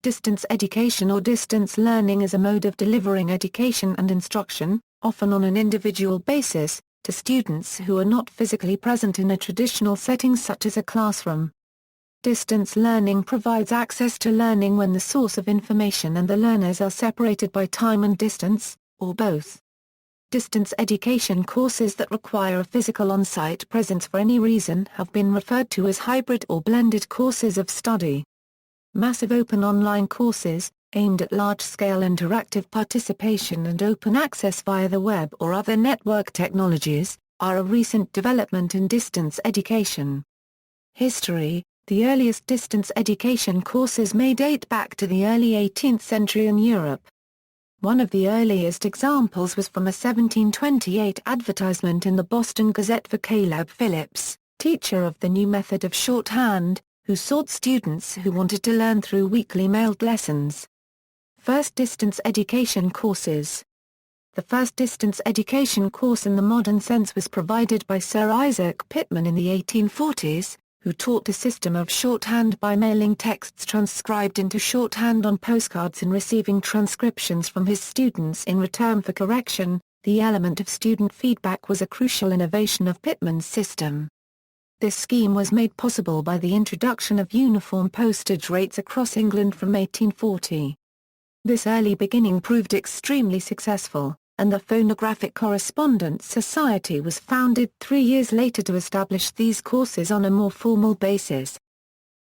Distance education or distance learning is a mode of delivering education and instruction, often on an individual basis, to students who are not physically present in a traditional setting such as a classroom. Distance learning provides access to learning when the source of information and the learners are separated by time and distance, or both. Distance education courses that require a physical on-site presence for any reason have been referred to as hybrid or blended courses of study. Massive open online courses, aimed at large-scale interactive participation and open access via the web or other network technologies, are a recent development in distance education. History. The earliest distance education courses may date back to the early 18th century in Europe. One of the earliest examples was from a 1728 advertisement in the Boston Gazette for Caleb Phillips, teacher of the new method of shorthand, who sought students who wanted to learn through weekly mailed lessons. First distance education courses. The first distance education course in the modern sense was provided by Sir Isaac Pitman in the 1840s, who taught a system of shorthand by mailing texts transcribed into shorthand on postcards and receiving transcriptions from his students in return for correction. The element of student feedback was a crucial innovation of Pitman's system. This scheme was made possible by the introduction of uniform postage rates across England from 1840. This early beginning proved extremely successful, and the Phonographic Correspondence Society was founded 3 years later to establish these courses on a more formal basis.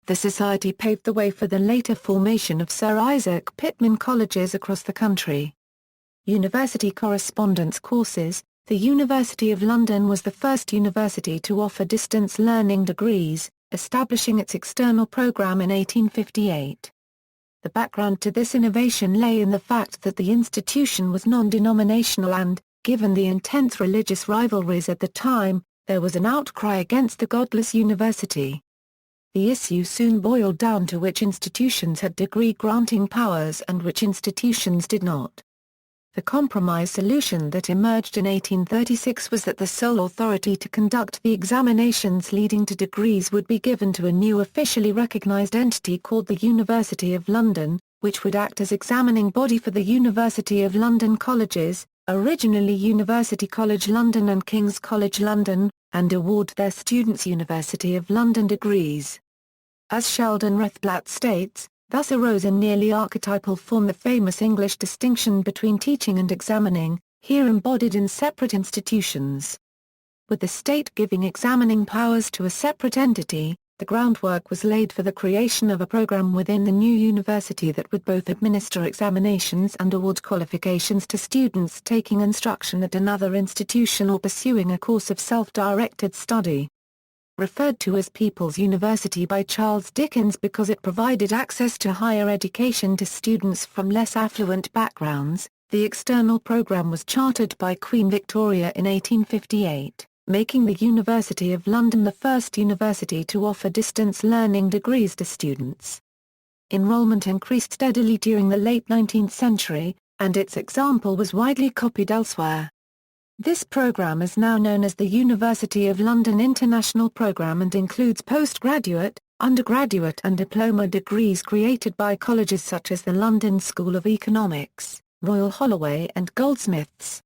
The society paved the way for the later formation of Sir Isaac Pitman colleges across the country. University correspondence courses. The University of London was the first university to offer distance learning degrees, establishing its external programme in 1858. The background to this innovation lay in the fact that the institution was non-denominational and, given the intense religious rivalries at the time, there was an outcry against the godless university. The issue soon boiled down to which institutions had degree-granting powers and which institutions did not. The compromise solution that emerged in 1836 was that the sole authority to conduct the examinations leading to degrees would be given to a new officially recognised entity called the University of London, which would act as examining body for the University of London colleges, originally University College London and King's College London, and award their students University of London degrees. As Sheldon Rothblatt states, thus arose in nearly archetypal form the famous English distinction between teaching and examining, here embodied in separate institutions. With the state giving examining powers to a separate entity, the groundwork was laid for the creation of a program within the new university that would both administer examinations and award qualifications to students taking instruction at another institution or pursuing a course of self-directed study. Referred to as People's University by Charles Dickens because it provided access to higher education to students from less affluent backgrounds, the external program was chartered by Queen Victoria in 1858, making the University of London the first university to offer distance learning degrees to students. Enrollment increased steadily during the late 19th century, and its example was widely copied elsewhere. This program is now known as the University of London International Programme and includes postgraduate, undergraduate and diploma degrees created by colleges such as the London School of Economics, Royal Holloway and Goldsmiths.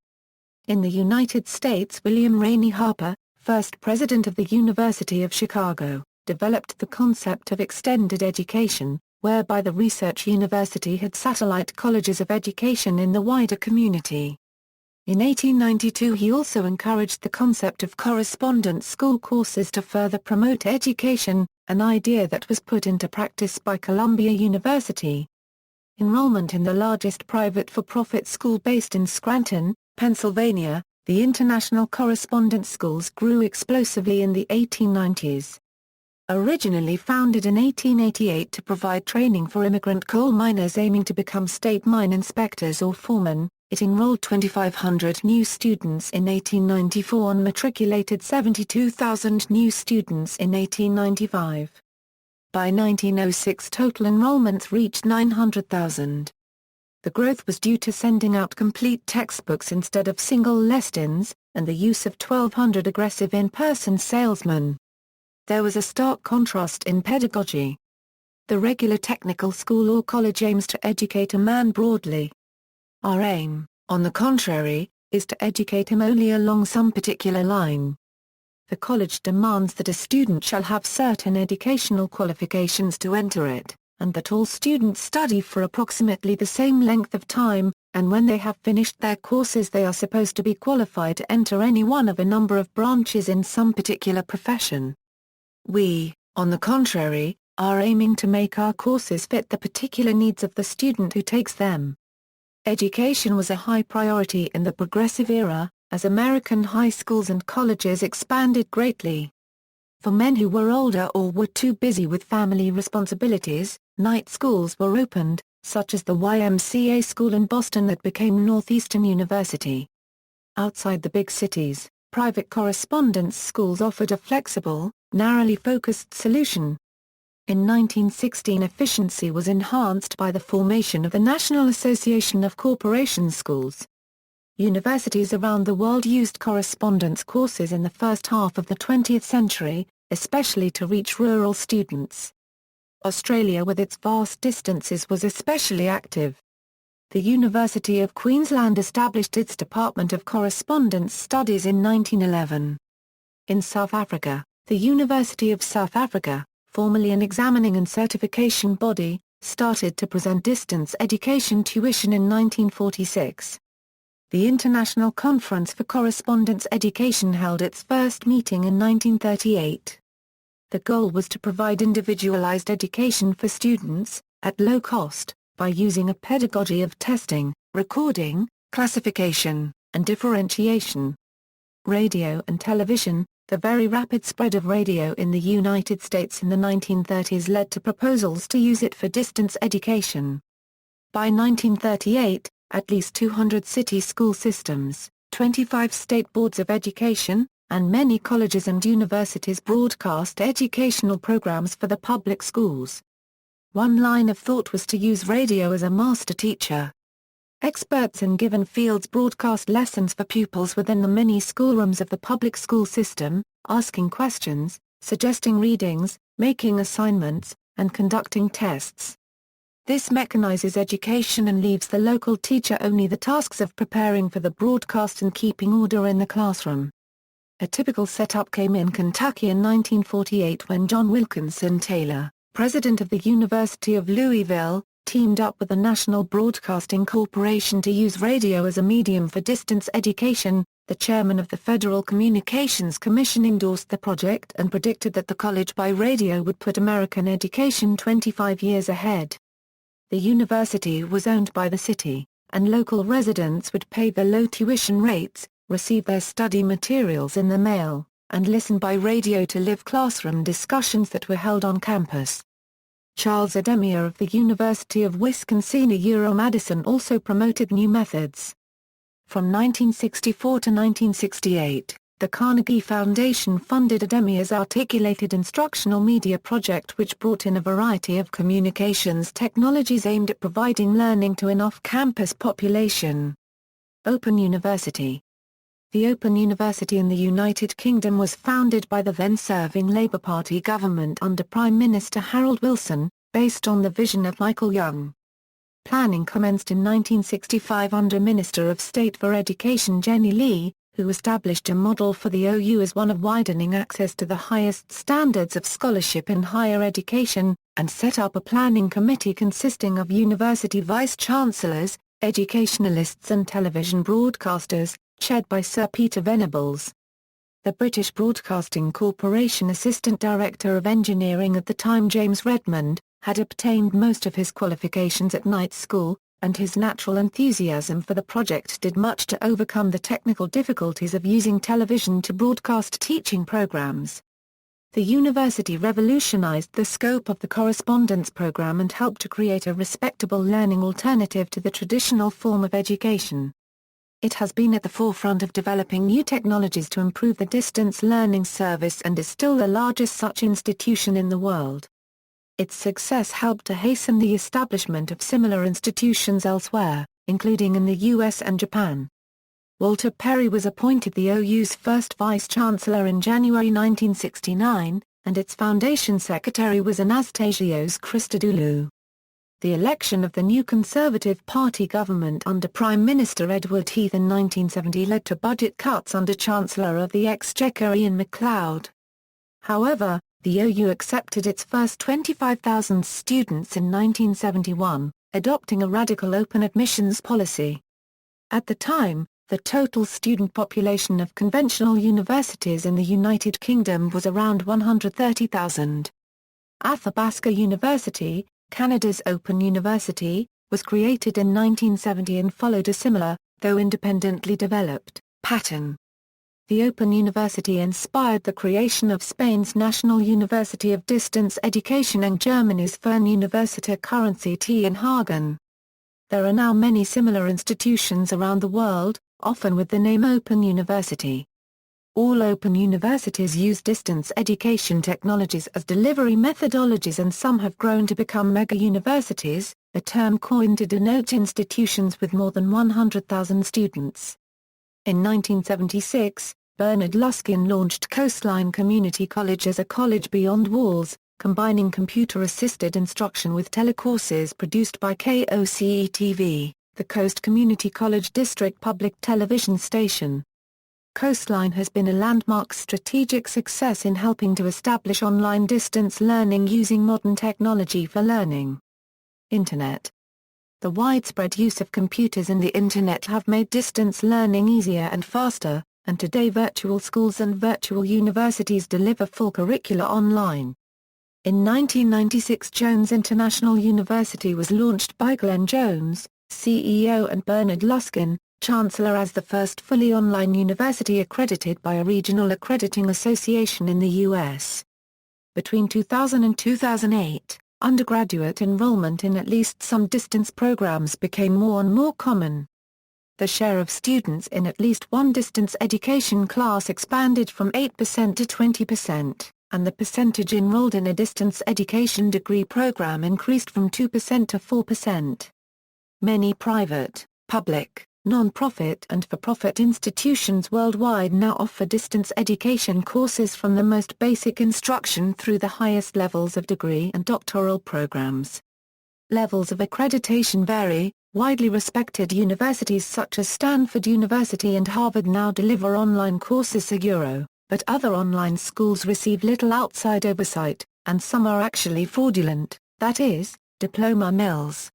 In the United States, William Rainey Harper, first president of the University of Chicago, developed the concept of extended education, whereby the research university had satellite colleges of education in the wider community. In 1892 he also encouraged the concept of correspondence school courses to further promote education, an idea that was put into practice by Columbia University. Enrollment in the largest private for-profit school based in Scranton, Pennsylvania, the International Correspondence Schools grew explosively in the 1890s. Originally founded in 1888 to provide training for immigrant coal miners aiming to become state mine inspectors or foremen, it enrolled 2,500 new students in 1894 and matriculated 72,000 new students in 1895. By 1906 total enrollments reached 900,000. The growth was due to sending out complete textbooks instead of single lessons, and the use of 1,200 aggressive in-person salesmen. There was a stark contrast in pedagogy. The regular technical school or college aims to educate a man broadly. Our aim, on the contrary, is to educate him only along some particular line. The college demands that a student shall have certain educational qualifications to enter it, and that all students study for approximately the same length of time, and when they have finished their courses they are supposed to be qualified to enter any one of a number of branches in some particular profession. We, on the contrary, are aiming to make our courses fit the particular needs of the student who takes them. Education was a high priority in the Progressive Era, as American high schools and colleges expanded greatly. For men who were older or were too busy with family responsibilities, night schools were opened, such as the YMCA school in Boston that became Northeastern University. Outside the big cities, private correspondence schools offered a flexible, narrowly focused solution. In 1916 efficiency was enhanced by the formation of the National Association of Corporation Schools. Universities around the world used correspondence courses in the first half of the 20th century, especially to reach rural students. Australia with its vast distances was especially active. The University of Queensland established its Department of Correspondence Studies in 1911. In South Africa, the University of South Africa, formerly an examining and certification body, started to present distance education tuition in 1946. The International Conference for Correspondence Education held its first meeting in 1938. The goal was to provide individualized education for students, at low cost, by using a pedagogy of testing, recording, classification, and differentiation. Radio and television. The very rapid spread of radio in the United States in the 1930s led to proposals to use it for distance education. By 1938, at least 200 city school systems, 25 state boards of education, and many colleges and universities broadcast educational programs for the public schools. One line of thought was to use radio as a master teacher. Experts in given fields broadcast lessons for pupils within the mini schoolrooms of the public school system, asking questions, suggesting readings, making assignments, and conducting tests. This mechanizes education and leaves the local teacher only the tasks of preparing for the broadcast and keeping order in the classroom. A typical setup came in Kentucky in 1948 when John Wilkinson Taylor, president of the University of Louisville, teamed up with the National Broadcasting Corporation to use radio as a medium for distance education. The chairman of the Federal Communications Commission endorsed the project and predicted that the college by radio would put American education 25 years ahead. The university was owned by the city, and local residents would pay the low tuition rates, receive their study materials in the mail, and listen by radio to live classroom discussions that were held on campus. Charles Edemia of the University of Wisconsin-Madison also promoted new methods. From 1964 to 1968, the Carnegie Foundation funded Edemia's Articulated Instructional Media project, which brought in a variety of communications technologies aimed at providing learning to an off-campus population. Open University. The Open University in the United Kingdom was founded by the then-serving Labour Party government under Prime Minister Harold Wilson, based on the vision of Michael Young. Planning commenced in 1965 under Minister of State for Education Jenny Lee, who established a model for the OU as one of widening access to the highest standards of scholarship in higher education, and set up a planning committee consisting of university vice-chancellors, educationalists and television broadcasters, chaired by Sir Peter Venables. The British Broadcasting Corporation Assistant Director of Engineering at the time, James Redmond, had obtained most of his qualifications at night school, and his natural enthusiasm for the project did much to overcome the technical difficulties of using television to broadcast teaching programs. The university revolutionized the scope of the correspondence program and helped to create a respectable learning alternative to the traditional form of education. It has been at the forefront of developing new technologies to improve the distance learning service and is still the largest such institution in the world. Its success helped to hasten the establishment of similar institutions elsewhere, including in the US and Japan. Walter Perry was appointed the OU's first vice-chancellor in January 1969, and its foundation secretary was Anastasios Christodoulou. The election of the new Conservative Party government under Prime Minister Edward Heath in 1970 led to budget cuts under Chancellor of the Exchequer Ian MacLeod. However, the OU accepted its first 25,000 students in 1971, adopting a radical open admissions policy. At the time, the total student population of conventional universities in the United Kingdom was around 130,000. Athabasca University, Canada's Open University, was created in 1970 and followed a similar, though independently developed, pattern. The Open University inspired the creation of Spain's National University of Distance Education and Germany's Fernuniversität Currency in Hagen. There are now many similar institutions around the world, often with the name Open University. All open universities use distance education technologies as delivery methodologies, and some have grown to become mega-universities, a term coined to denote institutions with more than 100,000 students. In 1976, Bernard Luskin launched Coastline Community College as a college beyond walls, combining computer-assisted instruction with telecourses produced by KOCE-TV, the Coast Community College District public television station. Coastline has been a landmark strategic success in helping to establish online distance learning using modern technology for learning. Internet. The widespread use of computers and the Internet have made distance learning easier and faster, and today virtual schools and virtual universities deliver full curricula online. In 1996, Jones International University was launched by Glenn Jones, CEO, and Bernard Luskin, Chancellor, as the first fully online university accredited by a regional accrediting association in the U.S. Between 2000 and 2008, undergraduate enrollment in at least some distance programs became more and more common. The share of students in at least one distance education class expanded from 8% to 20%, and the percentage enrolled in a distance education degree program increased from 2% to 4%. Many private, public, non-profit and for-profit institutions worldwide now offer distance education courses from the most basic instruction through the highest levels of degree and doctoral programs. Levels of accreditation vary. Widely respected universities such as Stanford University and Harvard now deliver online courses but other online schools receive little outside oversight, and some are actually fraudulent, that is, diploma mills.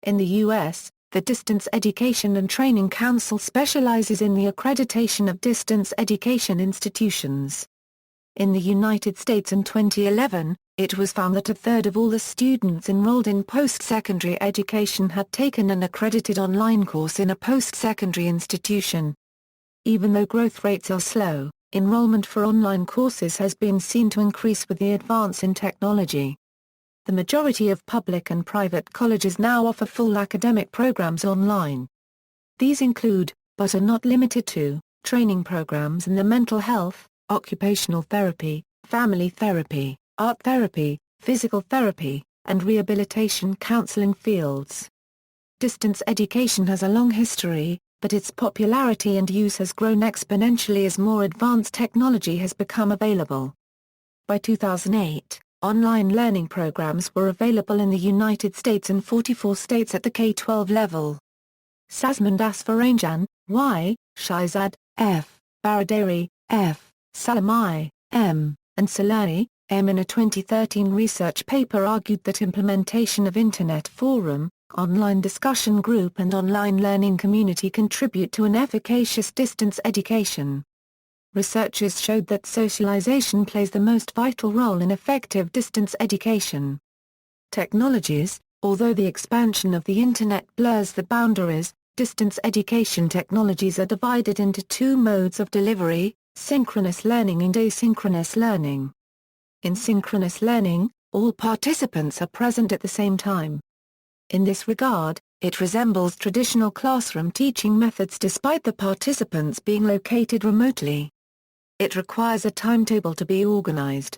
In the U.S., the Distance Education and Training Council specializes in the accreditation of distance education institutions. In the United States in 2011, it was found that a third of all the students enrolled in post-secondary education had taken an accredited online course in a post-secondary institution. Even though growth rates are slow, enrollment for online courses has been seen to increase with the advance in technology. The majority of public and private colleges now offer full academic programs online. These include, but are not limited to, training programs in the mental health, occupational therapy, family therapy, art therapy, physical therapy, and rehabilitation counseling fields. Distance education has a long history, but its popularity and use has grown exponentially as more advanced technology has become available. By 2008, online learning programs were available in the United States and 44 states at the K-12 level. Sasmund Asfaranjan, Y, Shahzad, F, Baradari, F, Salamai, M, and Salani, M. in a 2013 research paper argued that implementation of Internet forum, online discussion group and online learning community contribute to an efficacious distance education. Researchers showed that socialization plays the most vital role in effective distance education. Technologies. Although the expansion of the Internet blurs the boundaries, distance education technologies are divided into two modes of delivery: synchronous learning and asynchronous learning. In synchronous learning, all participants are present at the same time. In this regard, it resembles traditional classroom teaching methods despite the participants being located remotely. It requires a timetable to be organized.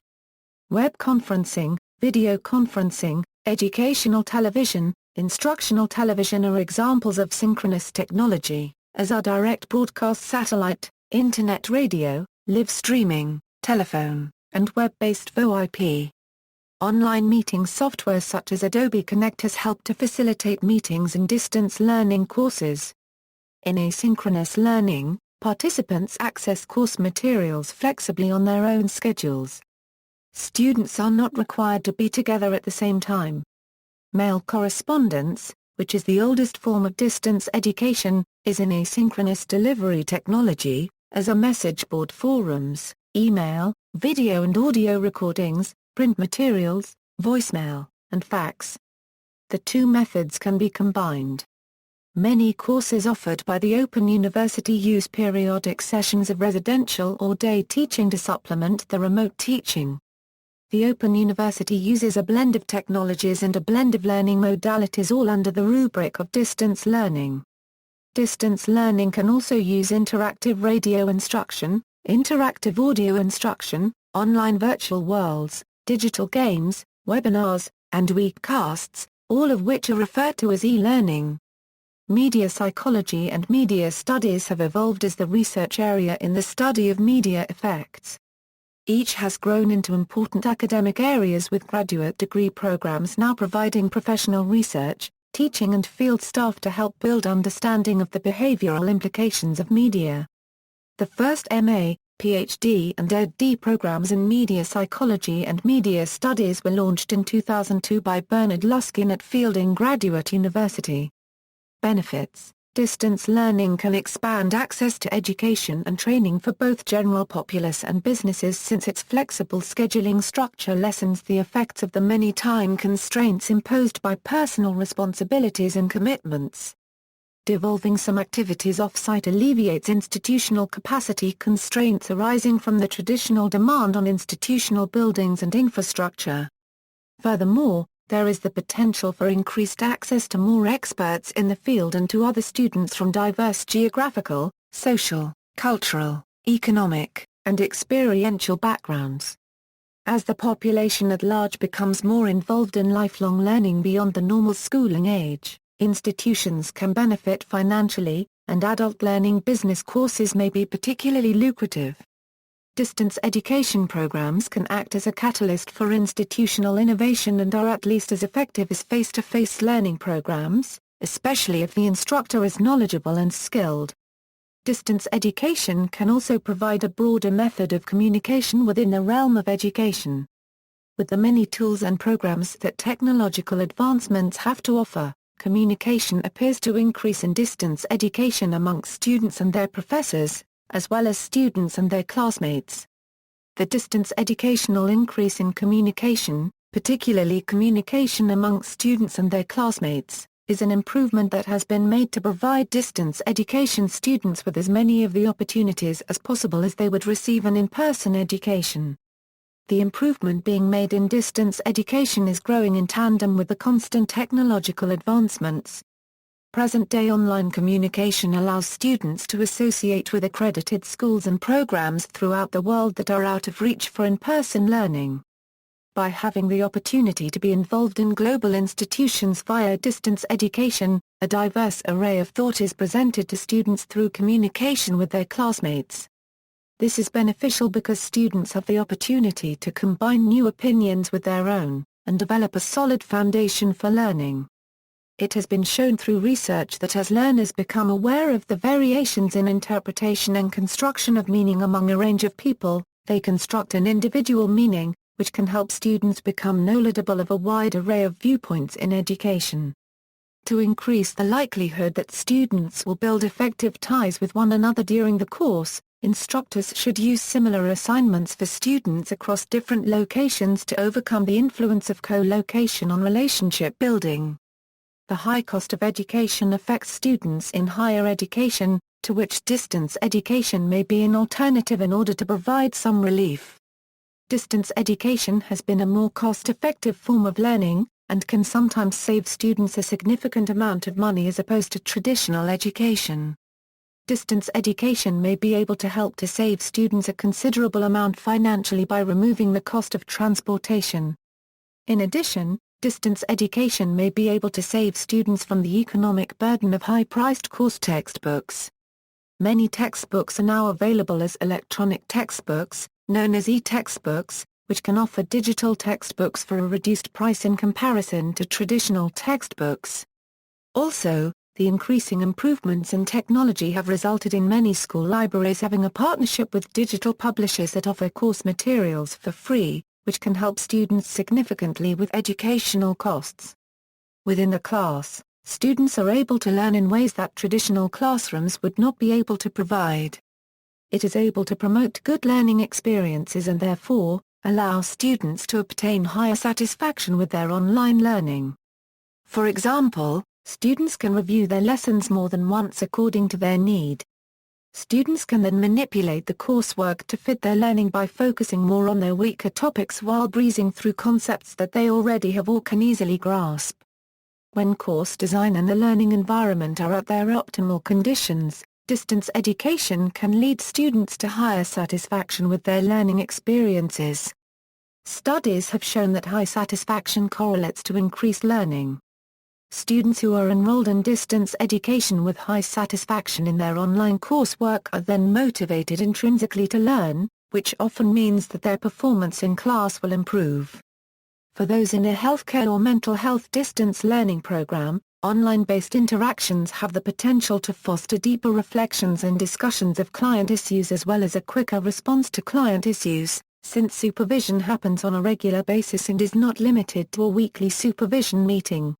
Web conferencing, video conferencing, educational television, instructional television are examples of synchronous technology, as are direct broadcast satellite, internet radio, live streaming, telephone, and web-based VoIP. Online meeting software such as Adobe Connect has helped to facilitate meetings in distance learning courses. In asynchronous learning, participants access course materials flexibly on their own schedules. Students are not required to be together at the same time. Mail correspondence, which is the oldest form of distance education, is an asynchronous delivery technology, as are message board forums, email, video and audio recordings, print materials, voicemail, and fax. The two methods can be combined. Many courses offered by the Open University use periodic sessions of residential or day teaching to supplement the remote teaching. The Open University uses a blend of technologies and a blend of learning modalities, all under the rubric of distance learning. Distance learning can also use interactive radio instruction, interactive audio instruction, online virtual worlds, digital games, webinars, and weekcasts, all of which are referred to as e-learning. Media psychology and media studies have evolved as the research area in the study of media effects. Each has grown into important academic areas, with graduate degree programs now providing professional research, teaching and field staff to help build understanding of the behavioral implications of media. The first MA, PhD and Ed.D. programs in media psychology and media studies were launched in 2002 by Bernard Luskin at Fielding Graduate University. Benefits: distance learning can expand access to education and training for both general populace and businesses, since its flexible scheduling structure lessens the effects of the many time constraints imposed by personal responsibilities and commitments. Devolving some activities off-site alleviates institutional capacity constraints arising from the traditional demand on institutional buildings and infrastructure. Furthermore, there is the potential for increased access to more experts in the field and to other students from diverse geographical, social, cultural, economic, and experiential backgrounds. As the population at large becomes more involved in lifelong learning beyond the normal schooling age, institutions can benefit financially, and adult learning business courses may be particularly lucrative. Distance education programs can act as a catalyst for institutional innovation and are at least as effective as face-to-face learning programs, especially if the instructor is knowledgeable and skilled. Distance education can also provide a broader method of communication within the realm of education. With the many tools and programs that technological advancements have to offer, communication appears to increase in distance education amongst students and their professors, as well as students and their classmates. The distance educational increase in communication, particularly communication amongst students and their classmates, is an improvement that has been made to provide distance education students with as many of the opportunities as possible as they would receive an in-person education. The improvement being made in distance education is growing in tandem with the constant technological advancements. Present-day online communication allows students to associate with accredited schools and programs throughout the world that are out of reach for in-person learning. By having the opportunity to be involved in global institutions via distance education, a diverse array of thought is presented to students through communication with their classmates. This is beneficial because students have the opportunity to combine new opinions with their own, and develop a solid foundation for learning. It has been shown through research that as learners become aware of the variations in interpretation and construction of meaning among a range of people, they construct an individual meaning, which can help students become knowledgeable of a wide array of viewpoints in education. To increase the likelihood that students will build effective ties with one another during the course, instructors should use similar assignments for students across different locations to overcome the influence of co-location on relationship building. The high cost of education affects students in higher education, to which distance education may be an alternative in order to provide some relief. Distance education has been a more cost-effective form of learning, and can sometimes save students a significant amount of money as opposed to traditional education. Distance education may be able to help to save students a considerable amount financially by removing the cost of transportation. In addition, distance education may be able to save students from the economic burden of high-priced course textbooks. Many textbooks are now available as electronic textbooks, known as e-textbooks, which can offer digital textbooks for a reduced price in comparison to traditional textbooks. Also, the increasing improvements in technology have resulted in many school libraries having a partnership with digital publishers that offer course materials for free, which can help students significantly with educational costs. Within the class, students are able to learn in ways that traditional classrooms would not be able to provide. It is able to promote good learning experiences and therefore, allow students to obtain higher satisfaction with their online learning. For example, students can review their lessons more than once according to their need. Students can then manipulate the coursework to fit their learning by focusing more on their weaker topics while breezing through concepts that they already have or can easily grasp. When course design and the learning environment are at their optimal conditions, distance education can lead students to higher satisfaction with their learning experiences. Studies have shown that high satisfaction correlates to increased learning. Students who are enrolled in distance education with high satisfaction in their online coursework are then motivated intrinsically to learn, which often means that their performance in class will improve. For those in a healthcare or mental health distance learning program, online-based interactions have the potential to foster deeper reflections and discussions of client issues as well as a quicker response to client issues, since supervision happens on a regular basis and is not limited to a weekly supervision meeting.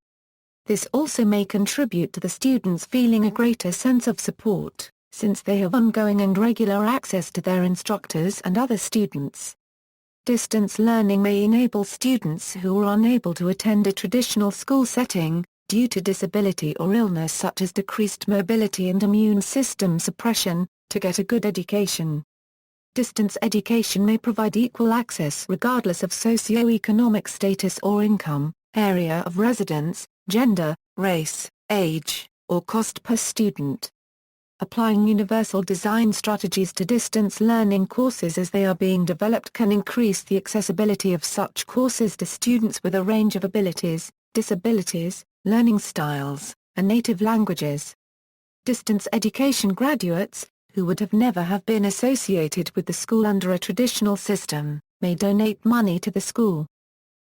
This also may contribute to the students feeling a greater sense of support, since they have ongoing and regular access to their instructors and other students. Distance learning may enable students who are unable to attend a traditional school setting, due to disability or illness such as decreased mobility and immune system suppression, to get a good education. Distance education may provide equal access regardless of socio-economic status or income, area of residence, gender, race, age, or cost per student. Applying universal design strategies to distance learning courses as they are being developed can increase the accessibility of such courses to students with a range of abilities, disabilities, learning styles, and native languages. Distance education graduates, who would have never have been associated with the school under a traditional system, may donate money to the school.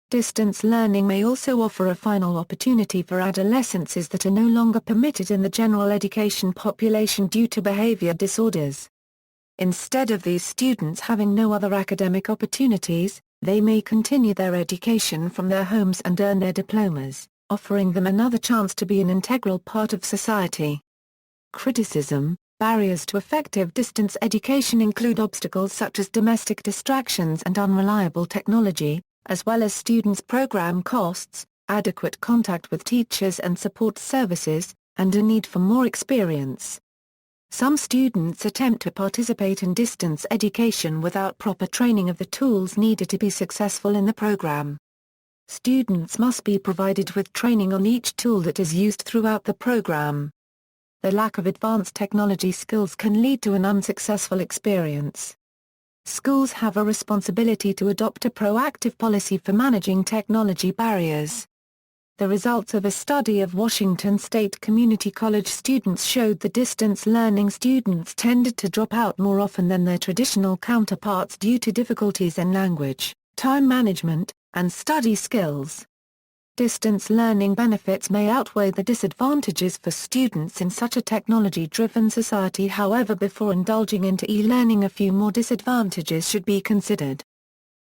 Distance learning may also offer a final opportunity for adolescents that are no longer permitted in the general education population due to behavior disorders. Instead of these students having no other academic opportunities, they may continue their education from their homes and earn their diplomas, offering them another chance to be an integral part of society. Criticism: barriers to effective distance education include obstacles such as domestic distractions and unreliable technology, as well as students' program costs, adequate contact with teachers and support services, and a need for more experience. Some students attempt to participate in distance education without proper training of the tools needed to be successful in the program. Students must be provided with training on each tool that is used throughout the program. The lack of advanced technology skills can lead to an unsuccessful experience. Schools have a responsibility to adopt a proactive policy for managing technology barriers. The results of a study of Washington State Community College students showed the distance learning students tended to drop out more often than their traditional counterparts due to difficulties in language, time management, and study skills. Distance learning benefits may outweigh the disadvantages for students in such a technology-driven society. However, before indulging into e-learning, a few more disadvantages should be considered.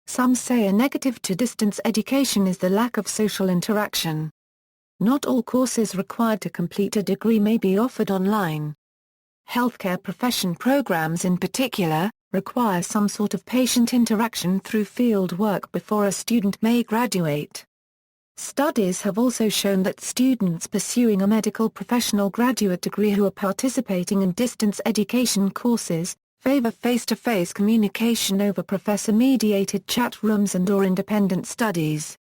Some say a negative to distance education is the lack of social interaction. Not all courses required to complete a degree may be offered online. Healthcare profession programs in particular, require some sort of patient interaction through field work before a student may graduate. Studies have also shown that students pursuing a medical professional graduate degree who are participating in distance education courses, favor face-to-face communication over professor-mediated chat rooms and/or independent studies.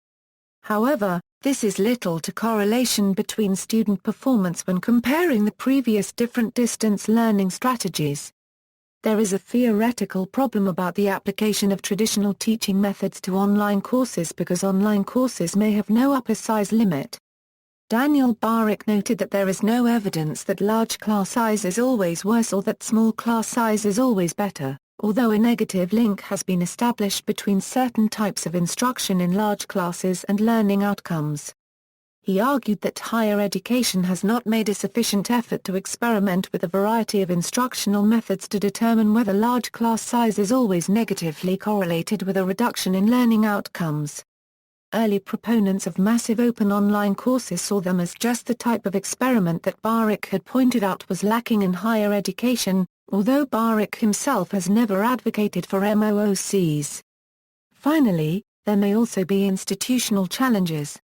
However, this is little to correlation between student performance when comparing the previous different distance learning strategies. There is a theoretical problem about the application of traditional teaching methods to online courses because online courses may have no upper size limit. Daniel Baruch noted that there is no evidence that large class size is always worse or that small class size is always better. although a negative link has been established between certain types of instruction in large classes and learning outcomes. He argued that higher education has not made a sufficient effort to experiment with a variety of instructional methods to determine whether large class size is always negatively correlated with a reduction in learning outcomes. Early proponents of massive open online courses saw them as just the type of experiment that Baric had pointed out was lacking in higher education, although Baric himself has never advocated for MOOCs. Finally, there may also be institutional challenges.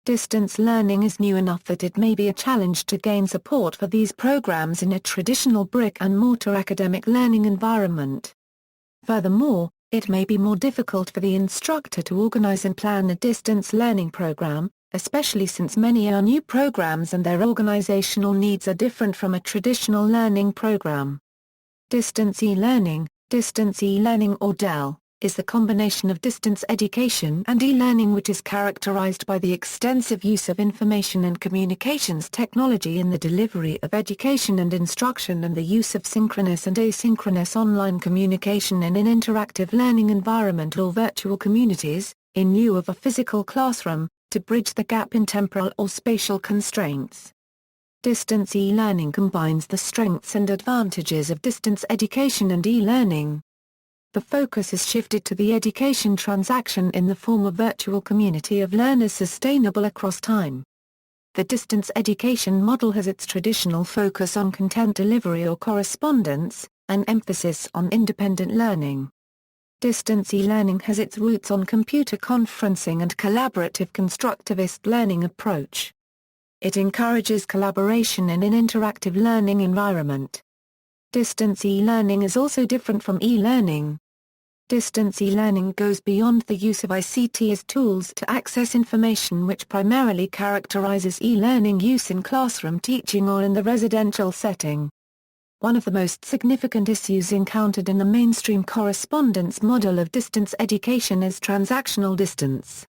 Distance learning is new enough that it may be a challenge to gain support for these programs in a traditional brick-and-mortar academic learning environment. Furthermore, it may be more difficult for the instructor to organize and plan a distance learning program, especially since many are new programs and their organizational needs are different from a traditional learning program. Distance e-learning or DEL, is the combination of distance education and e-learning which is characterized by the extensive use of information and communications technology in the delivery of education and instruction and the use of synchronous and asynchronous online communication in an interactive learning environment or virtual communities, in lieu of a physical classroom, to bridge the gap in temporal or spatial constraints. Distance e-learning combines the strengths and advantages of distance education and e-learning. The focus is shifted to the education transaction in the form of virtual community of learners sustainable across time. The distance education model has its traditional focus on content delivery or correspondence, an emphasis on independent learning. Distance e-learning has its roots on computer conferencing and collaborative constructivist learning approach. It encourages collaboration in an interactive learning environment. Distance e-learning is also different from e-learning. Distance e-learning goes beyond the use of ICT as tools to access information which primarily characterizes e-learning use in classroom teaching or in the residential setting. One of the most significant issues encountered in the mainstream correspondence model of distance education is transactional distance.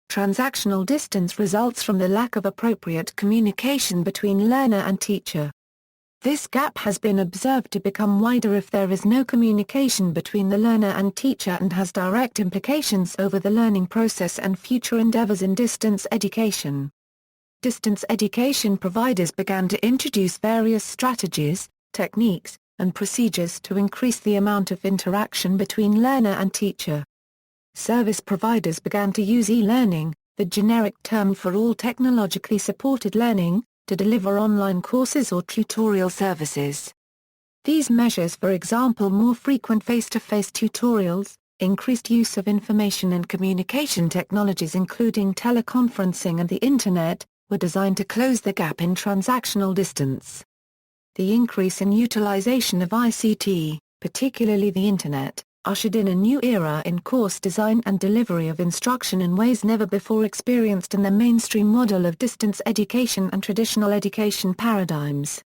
Transactional distance results from the lack of appropriate communication between learner and teacher. This gap has been observed to become wider if there is no communication between the learner and teacher and has direct implications over the learning process and future endeavors in distance education. Distance education providers began to introduce various strategies, techniques, and procedures to increase the amount of interaction between learner and teacher. Service providers began to use e-learning, the generic term for all technologically supported learning, to deliver online courses or tutorial services. These measures, for example, more frequent face-to-face tutorials, increased use of information and communication technologies including teleconferencing and the Internet, were designed to close the gap in transactional distance. The increase in utilization of ICT, particularly the Internet, ushered in a new era in course design and delivery of instruction in ways never before experienced in the mainstream model of distance education and traditional education paradigms.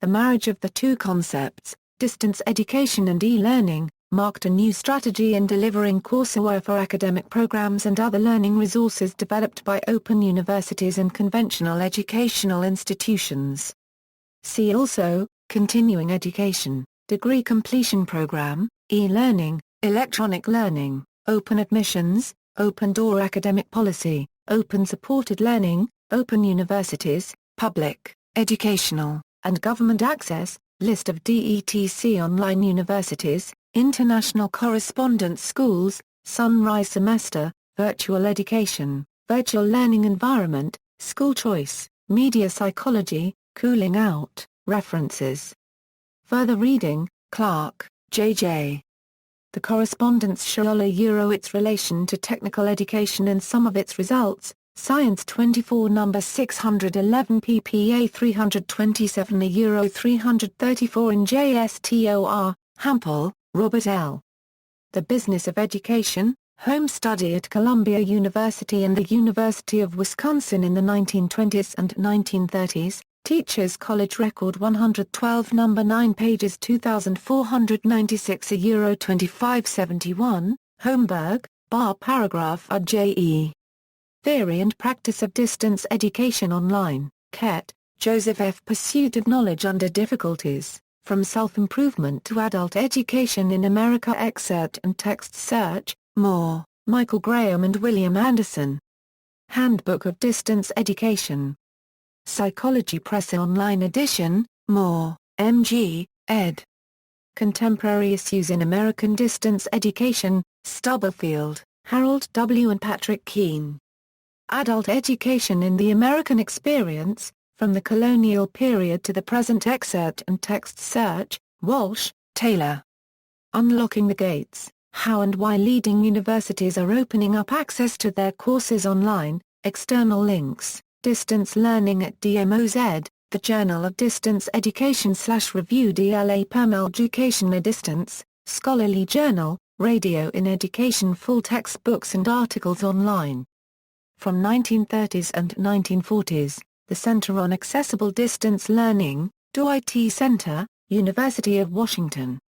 The marriage of the two concepts, distance education and e-learning, marked a new strategy in delivering courseware for academic programs and other learning resources developed by open universities and conventional educational institutions. See also, continuing education, degree completion program, e-learning, electronic learning, open admissions, open door academic policy, open supported learning, open universities, public, educational, and government access, list of DETC online universities, international correspondence schools, sunrise semester, virtual education, virtual learning environment, school choice, media psychology, cooling out, references. Further reading, Clark, J.J. The Correspondence Show its relation to technical education and some of its results, Science 24 No. 611 ppA 327 334 in JSTOR, Hampel, Robert L. The Business of Education, Home Study at Columbia University and the University of Wisconsin in the 1920s and 1930s, Teachers College Record 112 No. 9 pages 2496 2571, Holmberg, bar paragraph RJE. Theory and Practice of Distance Education Online, Kett, Joseph F. Pursuit of Knowledge Under Difficulties, From Self-Improvement to Adult Education in America. Excerpt and text search, Moore, Michael Graham and William Anderson. Handbook of Distance Education. Psychology Press Online Edition, Moore, M.G., ed. Contemporary Issues in American Distance Education, Stubblefield, Harold W. and Patrick Keene. Adult Education in the American Experience, From the Colonial Period to the Present. Excerpt and text search, Walsh, Taylor. Unlocking the Gates, How and Why Leading Universities Are Opening Up Access to Their Courses Online. External links, Distance Learning at DMOZ, the Journal of Distance Education /Review DLA Education at Distance, Scholarly Journal, Radio in Education. Full textbooks and articles online. From 1930s and 1940s, the Center on Accessible Distance Learning, Dwight E. Center, University of Washington.